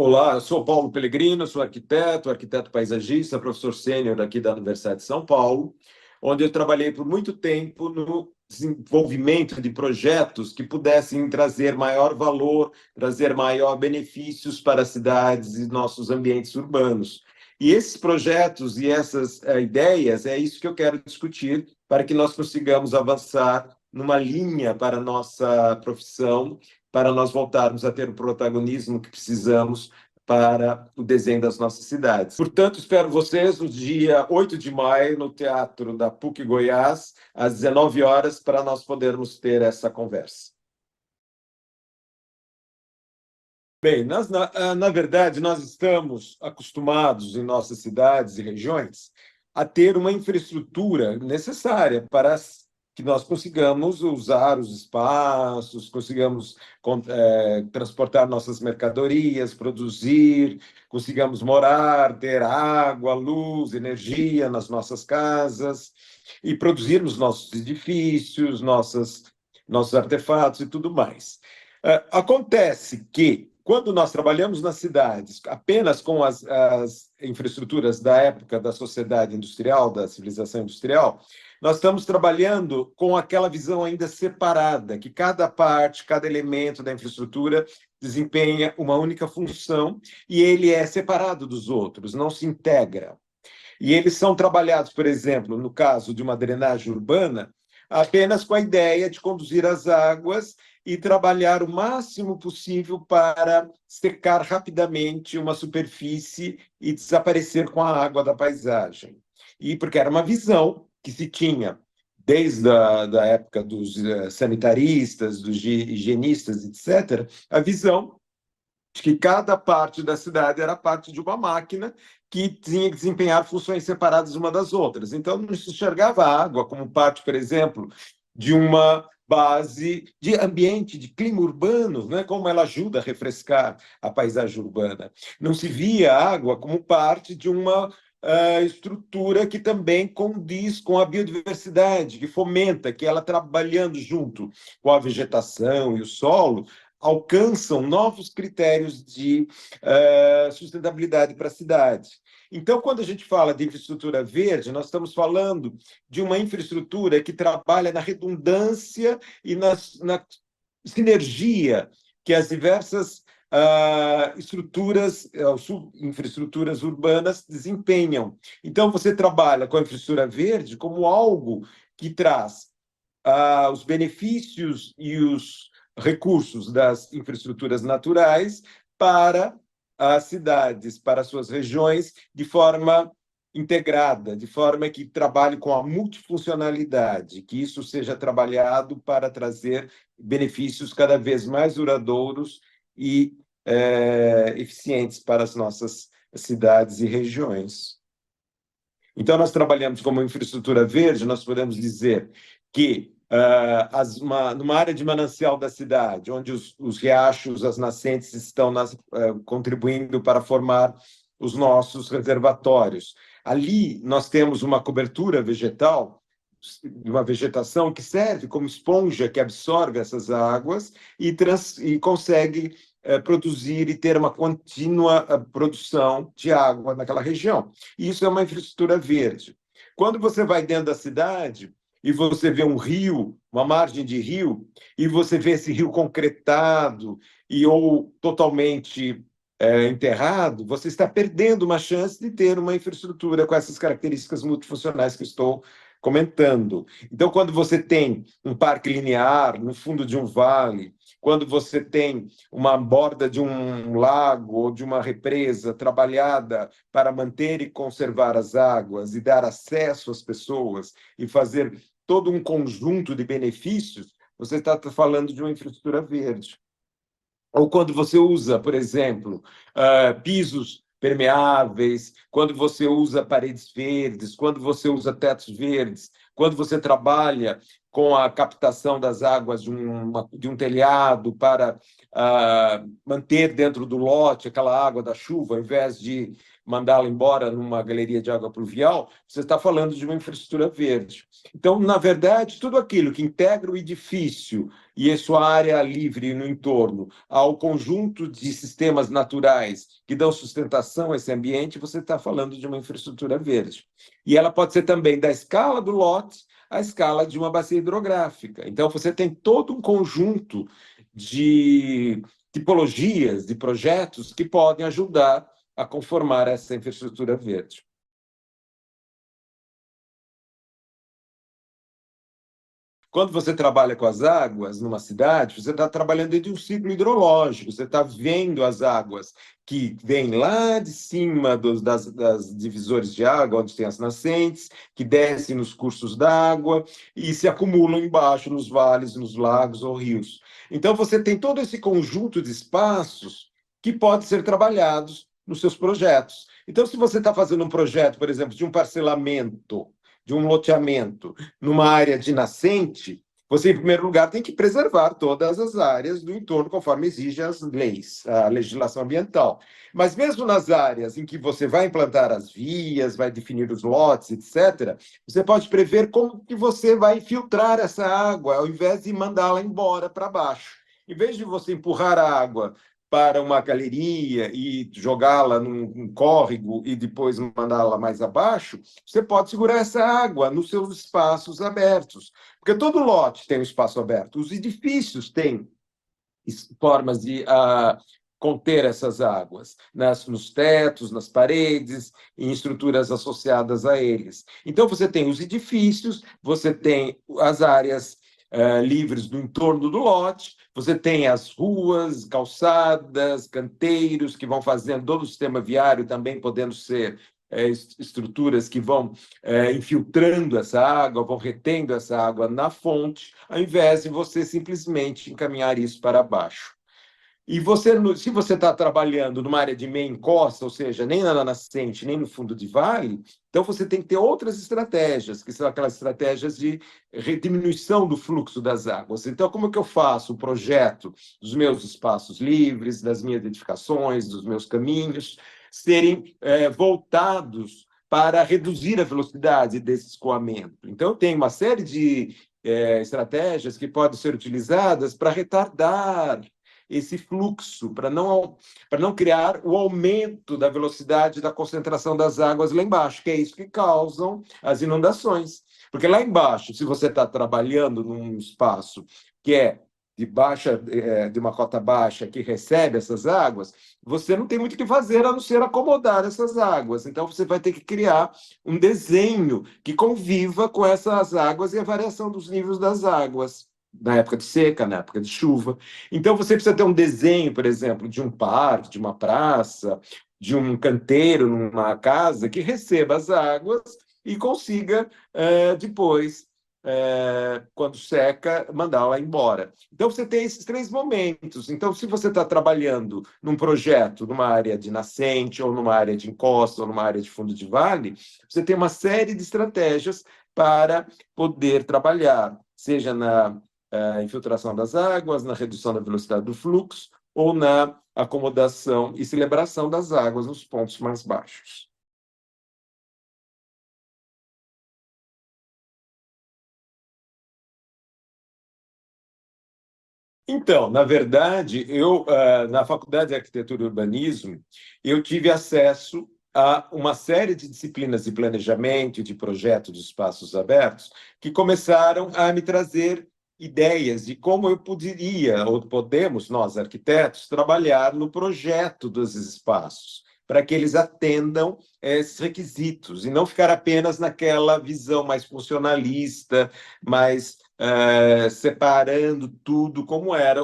Olá, eu sou Paulo Pellegrino, sou arquiteto paisagista, professor sênior aqui da Universidade de São Paulo, onde eu trabalhei por muito tempo no desenvolvimento de projetos que pudessem trazer maior valor, trazer maior benefícios para as cidades e nossos ambientes urbanos. E esses projetos e essas ideias, é isso que eu quero discutir para que nós consigamos avançar numa linha para a nossa profissão, para nós voltarmos a ter o protagonismo que precisamos para o desenho das nossas cidades. Portanto, espero vocês no dia 8 de maio, no Teatro da PUC Goiás, às 19 horas, para nós podermos ter essa conversa. Bem, na verdade, nós estamos acostumados em nossas cidades e regiões a ter uma infraestrutura necessária para que nós consigamos usar os espaços, consigamos transportar nossas mercadorias, produzir, consigamos morar, ter água, luz, energia nas nossas casas e produzirmos nossos edifícios, nossos artefatos e tudo mais. Acontece que, quando nós trabalhamos nas cidades apenas com as infraestruturas da época da sociedade industrial, da civilização industrial, nós estamos trabalhando com aquela visão ainda separada, que cada parte, cada elemento da infraestrutura desempenha uma única função e ele é separado dos outros, não se integra. E eles são trabalhados, por exemplo, no caso de uma drenagem urbana, apenas com a ideia de conduzir as águas e trabalhar o máximo possível para secar rapidamente uma superfície e desaparecer com a água da paisagem. E porque era uma visão que se tinha desde a da época dos sanitaristas, dos higienistas, etc., a visão de que cada parte da cidade era parte de uma máquina que tinha que desempenhar funções separadas uma das outras. Então, não se enxergava a água como parte, por exemplo, de uma base de ambiente, de clima urbano, né? Como ela ajuda a refrescar a paisagem urbana. Não se via a água como parte de uma estrutura que também condiz com a biodiversidade, que fomenta, que ela trabalhando junto com a vegetação e o solo, alcançam novos critérios de sustentabilidade para a cidade. Então, quando a gente fala de infraestrutura verde, nós estamos falando de uma infraestrutura que trabalha na redundância e na sinergia que as diversas infraestruturas urbanas desempenham. Então, você trabalha com a infraestrutura verde como algo que traz os benefícios e os recursos das infraestruturas naturais para as cidades, para as suas regiões, de forma integrada, de forma que trabalhe com a multifuncionalidade, que isso seja trabalhado para trazer benefícios cada vez mais duradouros e eficientes para as nossas cidades e regiões. Então, nós trabalhamos como infraestrutura verde, nós podemos dizer que numa área de manancial da cidade, onde os riachos, as nascentes estão contribuindo para formar os nossos reservatórios. Ali nós temos uma cobertura vegetal, uma vegetação que serve como esponja que absorve essas águas e consegue produzir e ter uma contínua produção de água naquela região. Isso é uma infraestrutura verde. Quando você vai dentro da cidade e você vê um rio, uma margem de rio, e você vê esse rio concretado ou totalmente enterrado, você está perdendo uma chance de ter uma infraestrutura com essas características multifuncionais que estou comentando. Então, quando você tem um parque linear no fundo de um vale, quando você tem uma borda de um lago ou de uma represa trabalhada para manter e conservar as águas e dar acesso às pessoas e fazer todo um conjunto de benefícios, você está falando de uma infraestrutura verde. Ou quando você usa, por exemplo, pisos permeáveis, quando você usa paredes verdes, quando você usa tetos verdes, quando você trabalha com a captação das águas de um telhado para manter dentro do lote aquela água da chuva, ao invés de mandá-la embora numa galeria de água pluvial, você está falando de uma infraestrutura verde. Então, na verdade, tudo aquilo que integra o edifício e a sua área livre no entorno ao conjunto de sistemas naturais que dão sustentação a esse ambiente, você está falando de uma infraestrutura verde. E ela pode ser também da escala do lote à escala de uma bacia hidrográfica. Então, você tem todo um conjunto de tipologias, de projetos que podem ajudar a conformar essa infraestrutura verde. Quando você trabalha com as águas numa cidade, você está trabalhando dentro de um ciclo hidrológico, você está vendo as águas que vêm lá de cima das divisores de água, onde tem as nascentes, que descem nos cursos d'água e se acumulam embaixo nos vales, nos lagos ou rios. Então, você tem todo esse conjunto de espaços que pode ser trabalhados nos seus projetos. Então, se você está fazendo um projeto, por exemplo, de um parcelamento, de um loteamento, numa área de nascente, você, em primeiro lugar, tem que preservar todas as áreas do entorno, conforme exigem as leis, a legislação ambiental. Mas mesmo nas áreas em que você vai implantar as vias, vai definir os lotes, etc., você pode prever como que você vai filtrar essa água, ao invés de mandá-la embora para baixo. Em vez de você empurrar a água para uma galeria e jogá-la num córrego e depois mandá-la mais abaixo, você pode segurar essa água nos seus espaços abertos, porque todo lote tem um espaço aberto. Os edifícios têm formas de conter essas águas, nos tetos, nas paredes, em estruturas associadas a eles. Então, você tem os edifícios, você tem as áreas livres do entorno do lote, você tem as ruas, calçadas, canteiros que vão fazendo todo o sistema viário também podendo ser estruturas que vão infiltrando essa água, vão retendo essa água na fonte, ao invés de você simplesmente encaminhar isso para baixo. E você, se você está trabalhando numa área de meia encosta, ou seja, nem na nascente, nem no fundo de vale, então você tem que ter outras estratégias, que são aquelas estratégias de diminuição do fluxo das águas. Então, como é que eu faço o projeto dos meus espaços livres, das minhas edificações, dos meus caminhos, serem voltados para reduzir a velocidade desse escoamento? Então, tem uma série de estratégias que podem ser utilizadas para retardar esse fluxo, para não criar o aumento da velocidade da concentração das águas lá embaixo, que é isso que causam as inundações. Porque lá embaixo, se você está trabalhando num espaço que é de uma cota baixa, que recebe essas águas, você não tem muito o que fazer a não ser acomodar essas águas. Então, você vai ter que criar um desenho que conviva com essas águas e a variação dos níveis das águas na época de seca, na época de chuva. Então, você precisa ter um desenho, por exemplo, de um parque, de uma praça, de um canteiro numa casa que receba as águas e consiga, depois, quando seca, mandá-la embora. Então, você tem esses três momentos. Então, se você está trabalhando num projeto, numa área de nascente, ou numa área de encosta, ou numa área de fundo de vale, você tem uma série de estratégias para poder trabalhar, seja na infiltração das águas, na redução da velocidade do fluxo ou na acomodação e celebração das águas nos pontos mais baixos. Então, na verdade, eu, na Faculdade de Arquitetura e Urbanismo, eu tive acesso a uma série de disciplinas de planejamento e de projeto de espaços abertos que começaram a me trazer ideias de como eu poderia, ou podemos, nós arquitetos, trabalhar no projeto dos espaços, para que eles atendam esses requisitos, e não ficar apenas naquela visão mais funcionalista, mais separando tudo como era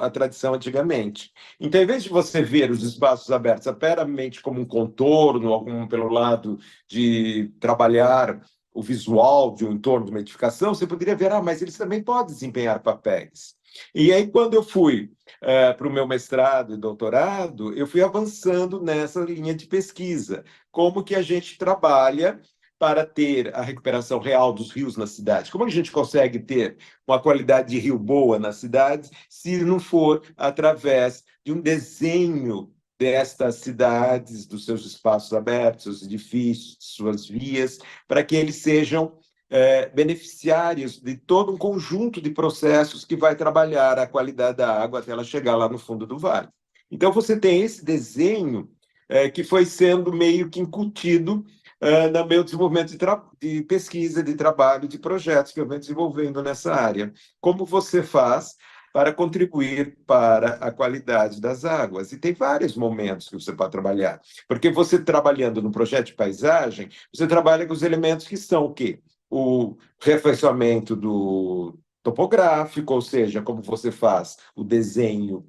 a tradição antigamente. Então, em vez de você ver os espaços abertos apenas como um contorno, algum pelo lado de trabalhar o visual de um entorno de uma edificação, você poderia ver, mas eles também podem desempenhar papéis. E aí, quando eu fui para o meu mestrado e doutorado, eu fui avançando nessa linha de pesquisa. Como que a gente trabalha para ter a recuperação real dos rios na cidade? Como a gente consegue ter uma qualidade de rio boa nas cidades se não for através de um desenho destas cidades, dos seus espaços abertos, seus edifícios, suas vias, para que eles sejam beneficiários de todo um conjunto de processos que vai trabalhar a qualidade da água até ela chegar lá no fundo do vale. Então, você tem esse desenho que foi sendo meio que incutido no meu desenvolvimento de pesquisa, de trabalho, de projetos que eu venho desenvolvendo nessa área. Como você faz para contribuir para a qualidade das águas? E tem vários momentos que você pode trabalhar. Porque você trabalhando no projeto de paisagem, você trabalha com os elementos que são o quê? O reafeiçoamento do topográfico, ou seja, como você faz o desenho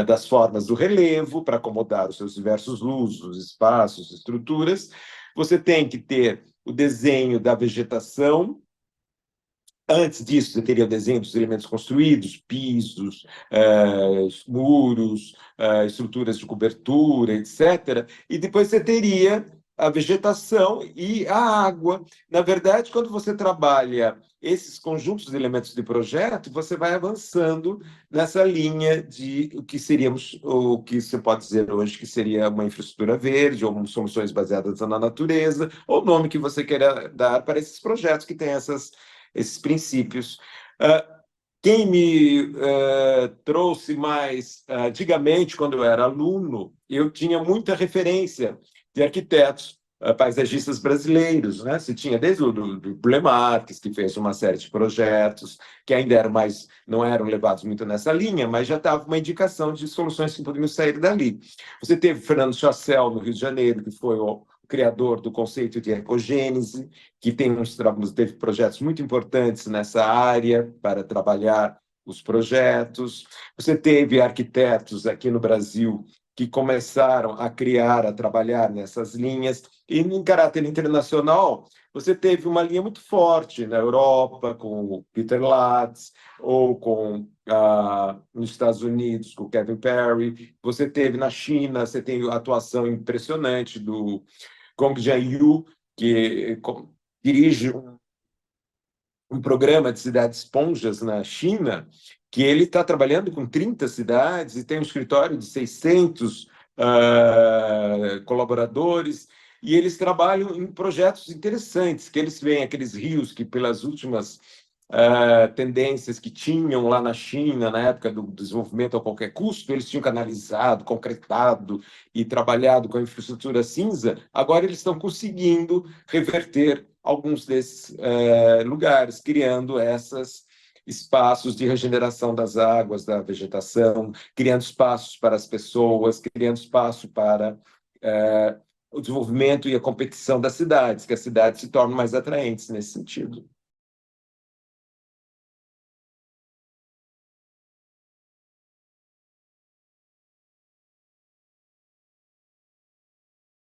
das formas do relevo para acomodar os seus diversos usos, espaços, estruturas. Você tem que ter o desenho da vegetação. Antes disso, você teria o desenho dos elementos construídos, pisos, muros, estruturas de cobertura, etc. E depois você teria a vegetação e a água. Na verdade, quando você trabalha esses conjuntos de elementos de projeto, você vai avançando nessa linha de o que seríamos, o que você pode dizer hoje que seria uma infraestrutura verde, ou soluções baseadas na natureza, ou o nome que você queira dar para esses projetos que têm esses princípios. Quem me trouxe mais, antigamente, quando eu era aluno, eu tinha muita referência de arquitetos paisagistas brasileiros, né? Você tinha desde o do Marques, que fez uma série de projetos que ainda eram mais, não eram levados muito nessa linha, mas já estava uma indicação de soluções que poderiam sair dali. Você teve Fernando Chassel, no Rio de Janeiro, que foi o criador do conceito de ecogênese, que teve projetos muito importantes nessa área para trabalhar os projetos. Você teve arquitetos aqui no Brasil que começaram a criar, a trabalhar nessas linhas. E, em caráter internacional, você teve uma linha muito forte na Europa, com o Peter Latz, ou nos Estados Unidos, com o Kevin Perry. Você teve na China, você tem a atuação impressionante do Gong Jianyu, que dirige um programa de cidades esponjas na China, que ele está trabalhando com 30 cidades e tem um escritório de 600 colaboradores, e eles trabalham em projetos interessantes, que eles veem aqueles rios que, pelas últimas tendências que tinham lá na China, na época do desenvolvimento a qualquer custo, eles tinham canalizado, concretado e trabalhado com a infraestrutura cinza, agora eles estão conseguindo reverter alguns desses lugares, criando esses espaços de regeneração das águas, da vegetação, criando espaços para as pessoas, criando espaço para o desenvolvimento e a competição das cidades, que as cidades se tornam mais atraentes nesse sentido.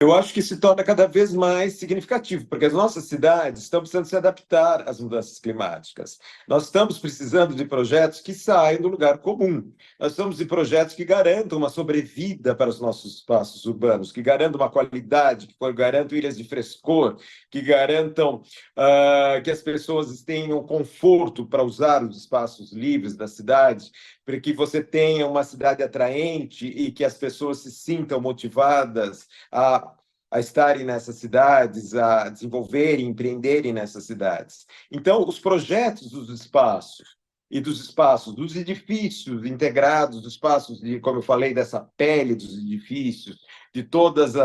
Eu acho que se torna cada vez mais significativo, porque as nossas cidades estão precisando se adaptar às mudanças climáticas. Nós estamos precisando de projetos que saiam do lugar comum. Nós estamos de projetos que garantam uma sobrevida para os nossos espaços urbanos, que garantam uma qualidade, que garantam ilhas de frescor, que garantam que as pessoas tenham conforto para usar os espaços livres da cidade, para que você tenha uma cidade atraente e que as pessoas se sintam motivadas a estarem nessas cidades, a desenvolverem, empreenderem nessas cidades. Então, os projetos dos espaços e dos espaços, dos edifícios integrados, dos espaços, como eu falei, dessa pele dos edifícios, de todas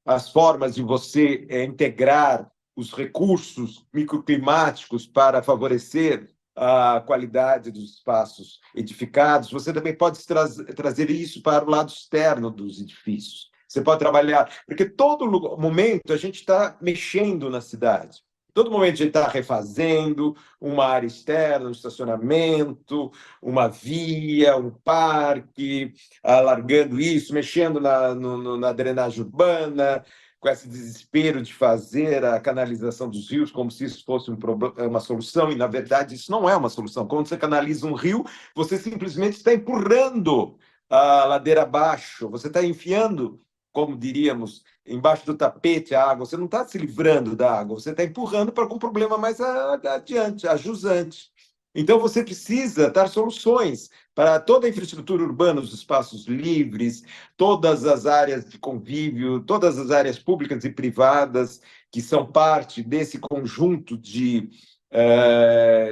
as formas de você integrar os recursos microclimáticos para favorecer a qualidade dos espaços edificados, você também pode trazer isso para o lado externo dos edifícios. Você pode trabalhar, porque todo momento a gente está mexendo na cidade. Todo momento a gente está refazendo uma área externa, um estacionamento, uma via, um parque, alargando isso, mexendo na drenagem urbana, com esse desespero de fazer a canalização dos rios como se isso fosse uma solução, e, na verdade, isso não é uma solução. Quando você canaliza um rio, você simplesmente está empurrando a ladeira abaixo, você está enfiando como diríamos, embaixo do tapete a água, você não está se livrando da água, você está empurrando para algum problema mais adiante, ajusante. Então, você precisa dar soluções para toda a infraestrutura urbana, os espaços livres, todas as áreas de convívio, todas as áreas públicas e privadas que são parte desse conjunto de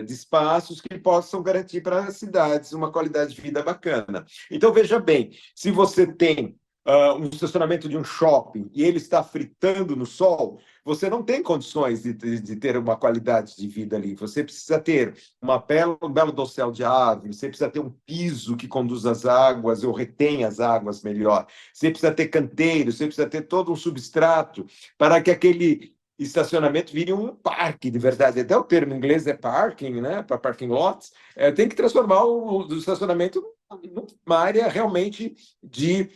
espaços que possam garantir para as cidades uma qualidade de vida bacana. Então, veja bem, se você tem um estacionamento de um shopping e ele está fritando no sol, você não tem condições de ter uma qualidade de vida ali. Você precisa ter um belo dossel de árvores, você precisa ter um piso que conduz as águas ou retém as águas melhor. Você precisa ter canteiros, você precisa ter todo um substrato para que aquele estacionamento vire um parque de verdade. Até o termo em inglês é parking, né? Para parking lots. Tem que transformar o estacionamento numa área realmente de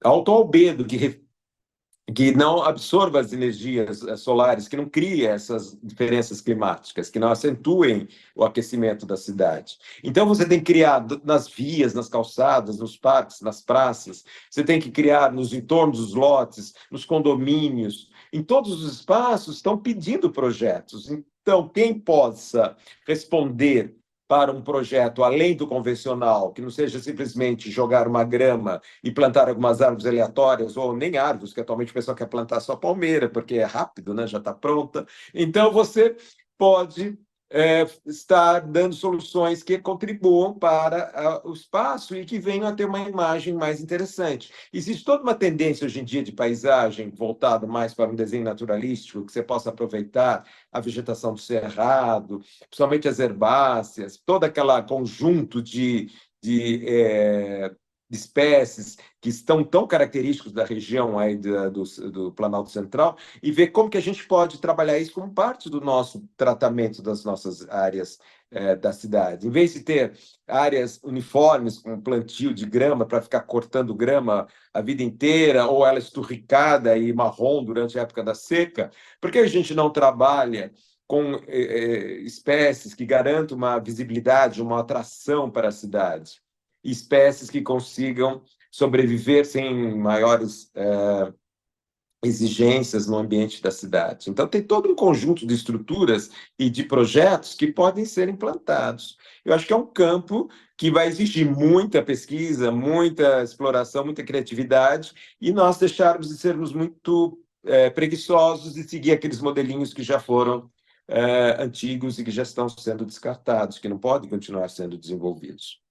alto albedo, que não absorva as energias solares, que não crie essas diferenças climáticas, que não acentuem o aquecimento da cidade. Então, você tem que criar nas vias, nas calçadas, nos parques, nas praças, você tem que criar nos entornos dos lotes, nos condomínios, em todos os espaços estão pedindo projetos. Então, quem possa responder para um projeto além do convencional, que não seja simplesmente jogar uma grama e plantar algumas árvores aleatórias, ou nem árvores, que atualmente o pessoal quer plantar só palmeira, porque é rápido, né? Já está pronta. Então, você pode estar dando soluções que contribuam para o espaço e que venham a ter uma imagem mais interessante. Existe toda uma tendência hoje em dia de paisagem voltada mais para um desenho naturalístico, que você possa aproveitar a vegetação do cerrado, principalmente as herbáceas, todo aquele conjunto de espécies que estão tão característicos da região aí do Planalto Central, e ver como que a gente pode trabalhar isso como parte do nosso tratamento das nossas áreas da cidade. Em vez de ter áreas uniformes com plantio de grama para ficar cortando grama a vida inteira, ou ela esturricada e marrom durante a época da seca, por que a gente não trabalha com espécies que garantam uma visibilidade, uma atração para a cidade? Espécies que consigam sobreviver sem maiores exigências no ambiente da cidade. Então, tem todo um conjunto de estruturas e de projetos que podem ser implantados. Eu acho que é um campo que vai exigir muita pesquisa, muita exploração, muita criatividade, e nós deixarmos de sermos muito preguiçosos e seguir aqueles modelinhos que já foram antigos e que já estão sendo descartados, que não podem continuar sendo desenvolvidos.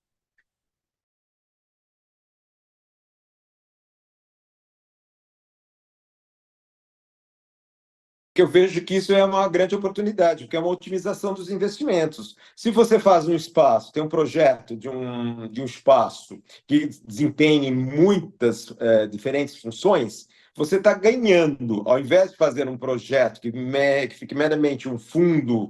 Que eu vejo que isso é uma grande oportunidade, porque é uma otimização dos investimentos. Se você faz um espaço, tem um projeto de um espaço que desempenhe muitas diferentes funções, você está ganhando, ao invés de fazer um projeto que fique meramente um fundo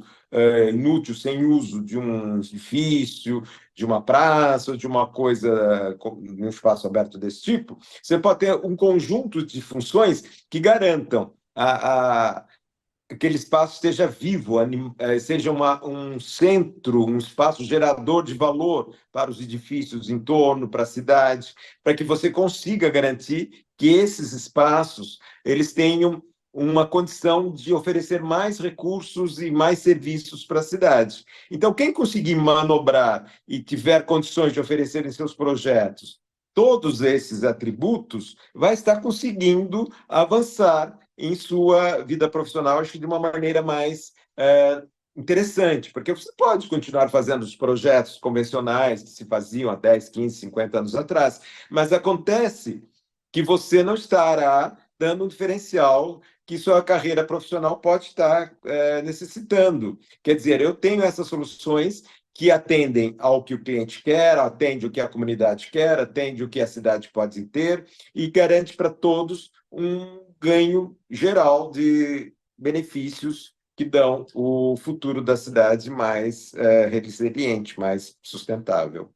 inútil, sem uso de um edifício, de uma praça, de uma coisa, um espaço aberto desse tipo, você pode ter um conjunto de funções que garantam aquele espaço esteja vivo, seja um centro, um espaço gerador de valor para os edifícios em torno, para a cidade, para que você consiga garantir que esses espaços eles tenham uma condição de oferecer mais recursos e mais serviços para a cidade. Então, quem conseguir manobrar e tiver condições de oferecer em seus projetos todos esses atributos, vai estar conseguindo avançar em sua vida profissional, acho que de uma maneira mais interessante, porque você pode continuar fazendo os projetos convencionais que se faziam há 10, 15, 50 anos atrás, mas acontece que você não estará dando um diferencial que sua carreira profissional pode estar necessitando. Quer dizer, eu tenho essas soluções que atendem ao que o cliente quer, atende o que a comunidade quer, atende o que a cidade pode ter e garante para todos um ganho geral de benefícios que dão o futuro da cidade mais resiliente, mais sustentável.